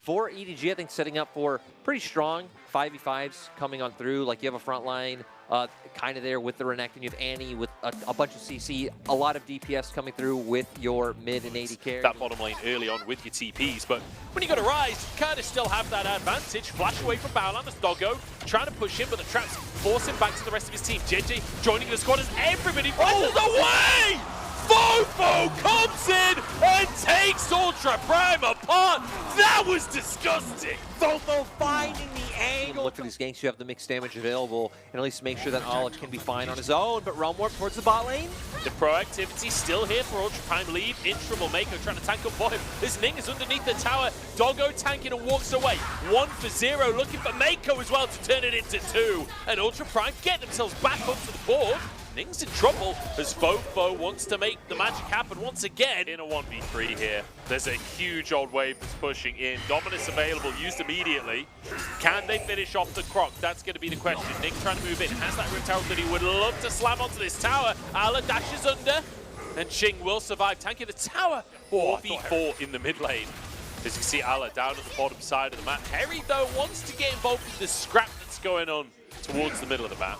for EDG, I think setting up for pretty strong 5v5s coming on through. Like you have a front line kind of there with the Renekton. You have Annie with a bunch of CC, a lot of DPS coming through with your mid and AD carry. That bottom lane early on with your TPs, but when you got to rise, you kind of still have that advantage. Flash away from Baolan as Doggo trying to push him, but the traps force him back to the rest of his team. JJ joining the squad as everybody rushes away! Fofo comes in and takes Ultra Prime apart. That was disgusting. Fofo finding the angle. Look for these ganks, you have the mixed damage available, and at least make sure that Ala can be fine on his own. But Realm Warp towards the bot lane. The proactivity still here for Ultra Prime lead. Intrum will Mako trying to tank up for him. This Ning is underneath the tower. Doggo tanking and walks away. 1 for 0, looking for Mako as well to turn it into 2. And Ultra Prime get themselves back onto the board. Ning's in trouble as Fofo wants to make the magic happen once again in a 1v3 here. There's a huge old wave that's pushing in. Dominus available, used immediately. Can they finish off the Croc? That's going to be the question. Ning trying to move in. Has that Rift Herald that he would love to slam onto this tower. Ala dashes under, and Ching will survive. Tanking the tower. 4v4 in the mid lane. As you see Ala down at the bottom side of the map. Harry, though, wants to get involved in the scrap that's going on towards the middle of the map.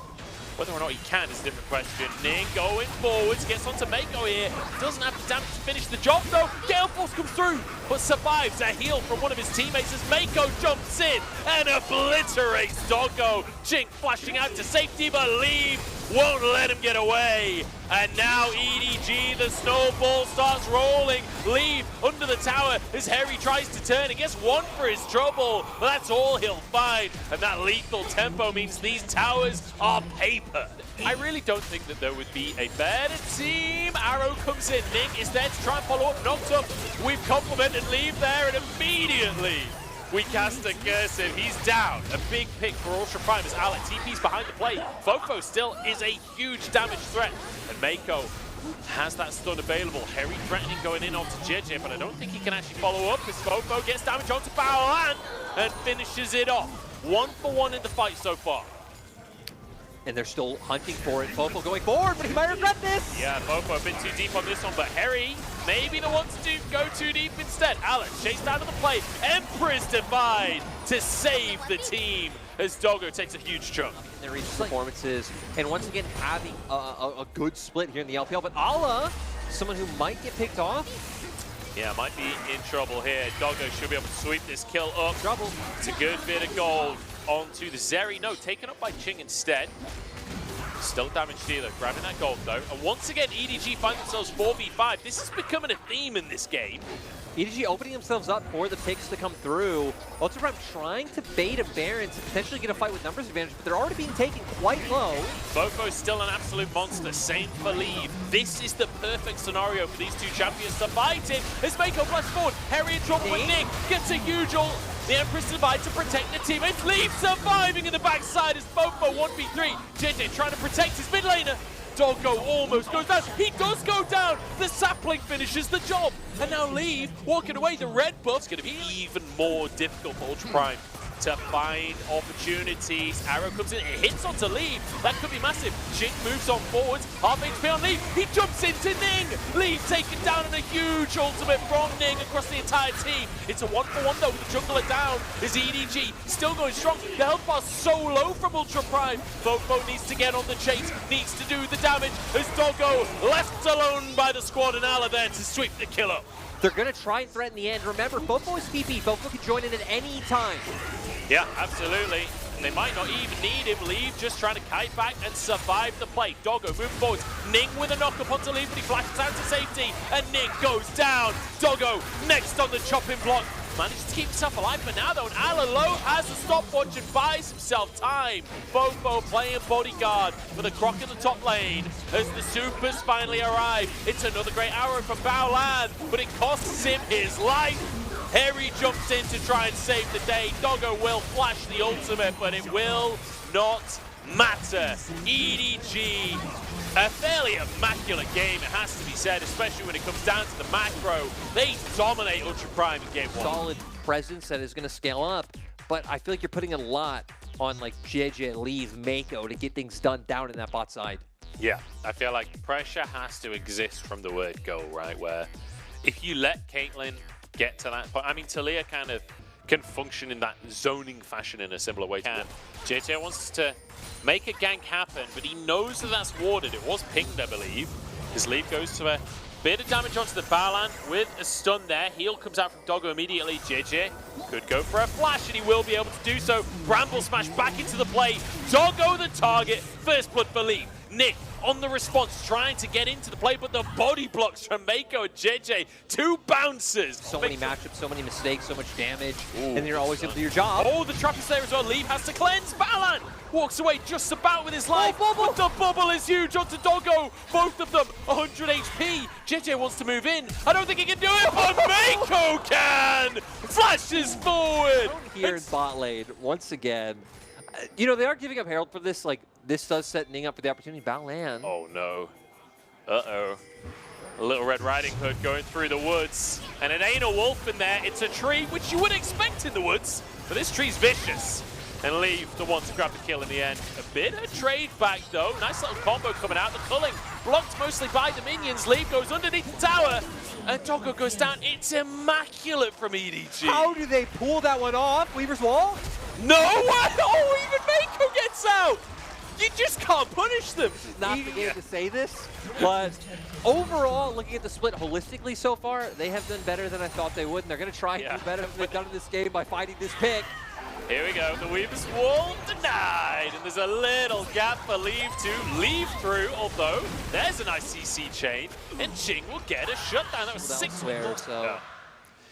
Whether or not he can is a different question. Ning going forwards, gets onto Mako here. Doesn't have the damage to finish the job though. Gale Force comes through, but survives a heal from one of his teammates as Mako jumps in and obliterates Doggo. Chink flashing out to safety, but Leave won't let him get away. And now EDG, the snowball starts rolling. Leave under the tower as Harry tries to turn and gets 1 for his trouble. But that's all he'll find. And that lethal tempo means these towers are papered. I really don't think that there would be a better team. Arrow comes in. Ning is there to try and follow up. Knocked up. We've complimented Leave there, and immediately we cast a cursive. He's down. A big pick for Ultra Prime as Alec TP's behind the plate. Fofo still is a huge damage threat. And Mako has that stun available. Harry threatening going in onto JJ, but I don't think he can actually follow up as Fofo gets damage onto Baolan and finishes it off. 1 for 1 in the fight so far. And they're still hunting for it. Fofo going forward, but he might regret this. Yeah, Fofo a bit too deep on this one, but Harry maybe the one to go too deep instead. Alex chased out of the play. Empress defied to save the team as Doggo takes a huge chunk. Their recent performances, and once again having a good split here in the LPL. But Ala, someone who might get picked off. Yeah, might be in trouble here. Doggo should be able to sweep this kill up. Trouble. It's a good bit of gold onto the Zeri. No, taken up by Ching instead. Still damage dealer, grabbing that gold though. And once again, EDG find themselves 4v5. This is becoming a theme in this game. EDG opening themselves up for the picks to come through. Ultra Prime trying to bait a Baron to potentially get a fight with numbers advantage, but they're already being taken quite low. Fofo's still an absolute monster. Same for Leave. This is the perfect scenario for these two champions to fight in. As Mako flash forward, Harry in trouble with Nick gets a huge ult. The Empress divides to protect the teammates. Leave surviving in the backside as Fofo 1v3. JJ trying to protect his mid laner. Doggo almost goes down. He does go down. The sapling finishes the job. And now Leave walking away. The red buff's going to be even more difficult for Ultra Prime to find opportunities. Arrow comes in, it hits onto Leave. That could be massive. Chink moves on forwards. Half HP on Leave. He jumps into Ning. Leave taken down and a huge ultimate from Ning across the entire team. It's a 1 for 1 though with the jungler down. Is EDG still going strong? The health bar's so low from Ultra Prime. Fofo needs to get on the chase, needs to do the damage as Doggo left alone by the squad and Ala there to sweep the kill up. They're going to try and threaten the end. Remember, Fofo is TP. Fofo can join in at any time. Yeah, absolutely. They might not even need him. Leave just trying to kite back and survive the play. Doggo moving forward. Ning with a knock up onto Leave, but he flashes out to safety. And Ning goes down. Doggo next on the chopping block. Manages to keep himself alive for now though, and Ala Low has a stopwatch and buys himself time. Fofo playing bodyguard for the Croc in the top lane as the supers finally arrive. It's another great arrow from Baolan, but it costs him his life. Harry jumps in to try and save the day. Doggo will flash the ultimate, but it will not matter. EDG, a fairly immaculate game, it has to be said, especially when it comes down to the macro. They dominate Ultra Prime in game 1. Solid presence that is going to scale up, but I feel like you're putting a lot on like JJ, Leave, Mako to get things done down in that bot side. Yeah, I feel like pressure has to exist from the word go, right? Where if you let Caitlyn get to that point, I mean, Talia kind of can function in that zoning fashion in a similar way. JJ wants to make a gank happen, but he knows that that's warded. It was pinged, I believe. His lead goes to a bit of damage onto the Balan with a stun there. Heal comes out from Doggo immediately. JJ could go for a flash, and he will be able to do so. Bramble smash back into the play. Doggo the target. First blood for Leaf. Nick on the response, trying to get into the play, but the body blocks from Mako and JJ. Two bouncers. So many matchups, so many mistakes, so much damage, and then you're always able to do your job. Oh, the trap is there as well. Leaf has to cleanse. Balan walks away just about with his life. But the bubble is huge onto Doggo. Both of them 100 HP. JJ wants to move in. I don't think he can do it, but Mako can! Flashes forward. Here in bot lane, once again. You know, they are giving up Herald for this. Like, this does set Ning up for the opportunity. Balan. Oh, no. Uh-oh. A little Red Riding Hood going through the woods. And it ain't a wolf in there. It's a tree, which you would expect in the woods. But this tree's vicious. And Leave the one to grab the kill in the end. A bit of trade back, though. Nice little combo coming out. The culling blocked mostly by the minions. Leave goes underneath the tower. And Doggo goes down. It's immaculate from EDG. How do they pull that one off? Weaver's Wall? No way! Oh, even Mako gets out! You just can't punish them. Not the game to say this, but overall, looking at the split holistically so far, they have done better than I thought they would, and they're going to try and do better than they've done in this game by finding this pick. Here we go, the Weaver's Wall denied, and there's a little gap for Leave to leave through, although there's a nice CC chain, and Ching will get a shutdown. That was 6 square, so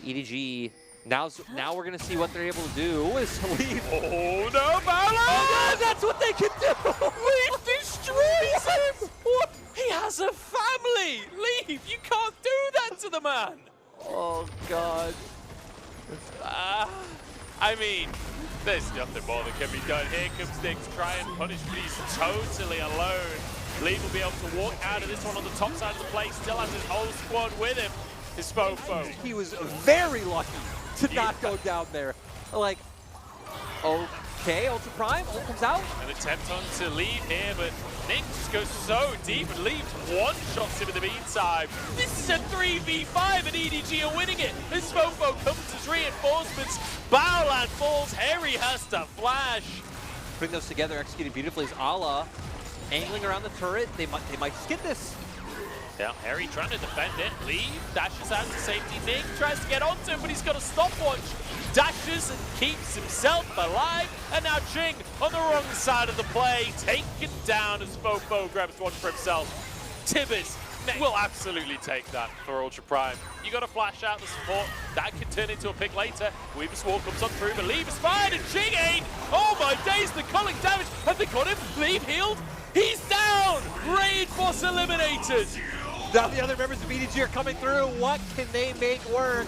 EDG, now we're going to see what they're able to do with Leave. Oh no, Balan! Oh, that's what they can do! Leave destroys him! What? He has a family! Leave, you can't do that to the man! Oh, God. I mean, there's nothing more that can be done. Here comes Nick to try and punish, but he's totally alone. Leave will be able to walk out of this one on the top side of the play, still has his whole squad with him. His Fofo. He was very lucky to not go down there. Like, okay, Ultra Prime, ult comes out. An attempt on to Leave here, but Nick just goes so deep and Leave one-shots him in the meantime. This is a 3v5 and EDG are winning it. His Fofo comes as reinforcements. Balan falls, Harry has to flash. Putting those together, executed beautifully is Ala. Angling around the turret, they might just get this. Yeah, Harry trying to defend it. Leave dashes out to safety. Nick tries to get onto him, but he's got a stopwatch. Dashes and keeps himself alive. And now Ching on the wrong side of the play, taken down as Fofo grabs one for himself. Tibbers will absolutely take that for Ultra Prime. You got to flash out the support. That can turn into a pick later. Weaver's Wall comes on through, but Leave is fired, and Ching ain't. Oh my days, the culling damage. Have they got him? Leave healed. He's down. Raid boss eliminated. Now the other members of EDG are coming through. What can they make work?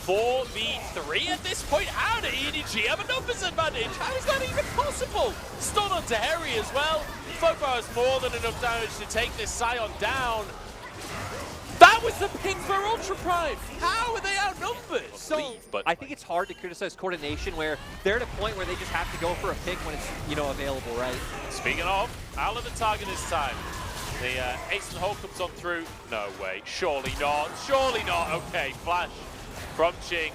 4v3 at this point. How did EDG have a numbers advantage? How is that even possible? Stun onto Harry as well. Fofo has more than enough damage to take this Scion down. That was the pick for Ultra Prime. How are they outnumbered? So I think it's hard to criticize coordination where they're at a point where they just have to go for a pick when it's, you know, available, right? Speaking of, Ala the target this time. The Ace and Hole comes on through. No way. Surely not. Surely not. Okay, flash from Ching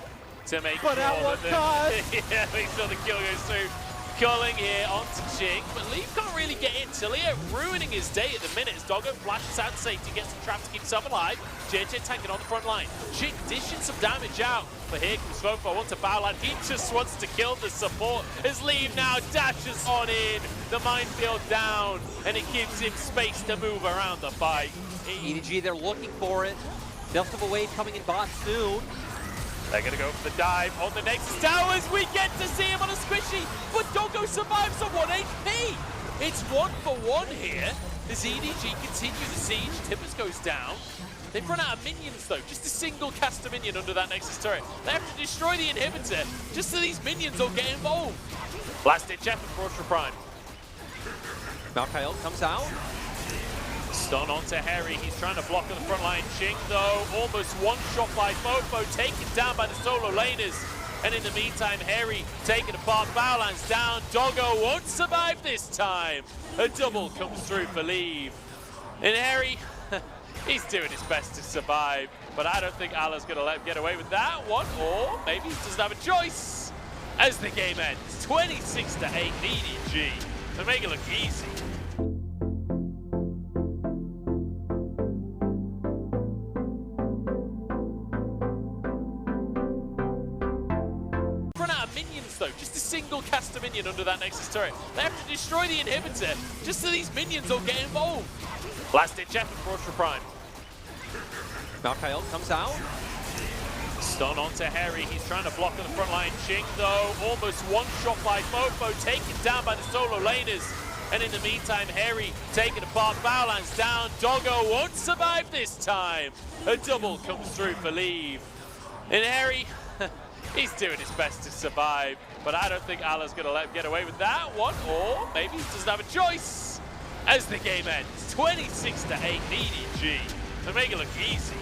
to make but sure what that yeah, make sure the kill goes through. Culling here onto Ching, but Leaf can't really get in. Talia ruining his day at the minute as Doggo flashes out to safety, gets the trap to keep himself alive. JJ tanking on the front line. Ching dishing some damage out, but here comes Fofo onto Balan. He just wants to kill the support as Leaf now dashes on in. The minefield down, and it gives him space to move around the fight. EDG, they're looking for it. They'll have a wave coming in bot soon. They're going to go for the dive on the next towers. We get to see him on a squishy, but Doggo survives on 1 HP. It's 1-for-1 here as EDG continue the siege. Tibbers goes down. They've run out of minions though, just a single caster minion under that Nexus turret. They have to destroy the inhibitor just so these minions will get involved. Last ditch effort for Ultra Prime. Malkael comes out. Stun onto Harry, he's trying to block on the front line. Ching though, almost one shot by Fofo, taken down by the solo laners. And in the meantime, Harry taken apart, Balan's down, Doggo won't survive this time. A double comes through for Leave. And Harry, he's doing his best to survive, but I don't think Ala's gonna let him get away with that one, or maybe he doesn't have a choice. as the game ends. 26-8 EDG. They make it look easy. Run out of minions though, just a single caster minion under that Nexus turret. They have to destroy the inhibitor just so these minions will get involved. Last ditch effort for Ultra Prime. Malkael comes out. Stun onto Harry, he's trying to block on the front line. Ching though, almost one shot by Mofo, taken down by the solo laners. And in the meantime, Harry taken apart, Bowlands down, Doggo won't survive this time. A double comes through for Leave. And Harry, he's doing his best to survive, but I don't think Allah's gonna let him get away with that one, or maybe he doesn't have a choice. As the game ends, 26-8 EDG. They make it look easy.